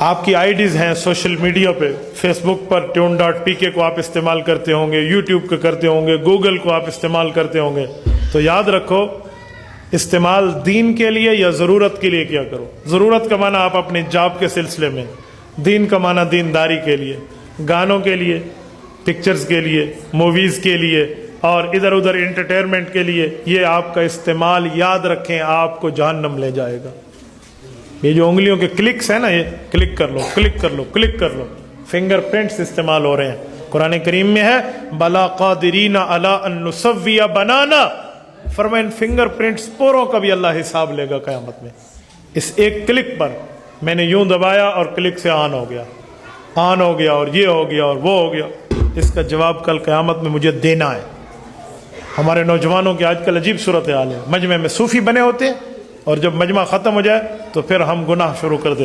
آپ کی آئی ڈیز ہیں سوشل میڈیا پہ، فیس بک پر tune.pk کو آپ استعمال کرتے ہوں گے، یوٹیوب کو کرتے ہوں گے، گوگل کو آپ استعمال کرتے ہوں گے، تو یاد رکھو استعمال دین کے لیے یا ضرورت کے لیے کیا کرو۔ ضرورت کا معنی آپ اپنے جاب کے سلسلے میں، دین کا معنی دینداری کے لیے، گانوں کے لیے، پکچرز کے لیے، موویز کے لیے اور ادھر ادھر انٹرٹینمنٹ کے لیے۔ یہ آپ کا استعمال یاد رکھیں آپ کو جہنم لے جائے گا۔ یہ جو انگلیوں کے کلکس ہیں نا، یہ کلک کر لو، کلک کر لو، کلک کر لو، فنگر پرنٹس استعمال ہو رہے ہیں۔ قرآن کریم میں ہے بلا قادرین علی ان نسوی بنانا، فرمایا ان فنگر پرنٹس پوروں کا بھی اللہ حساب لے گا قیامت میں۔ اس ایک کلک پر میں نے یوں دبایا اور کلک سے آن ہو گیا، آن ہو گیا اور یہ ہو گیا اور وہ ہو گیا، اس کا جواب کل قیامت میں مجھے دینا ہے۔ ہمارے نوجوانوں کی آج کل عجیب صورتحال ہے، مجمع میں صوفی بنے ہوتے ہیں اور جب مجمع ختم ہو جائے تو پھر ہم گناہ شروع کر دیتے ہیں۔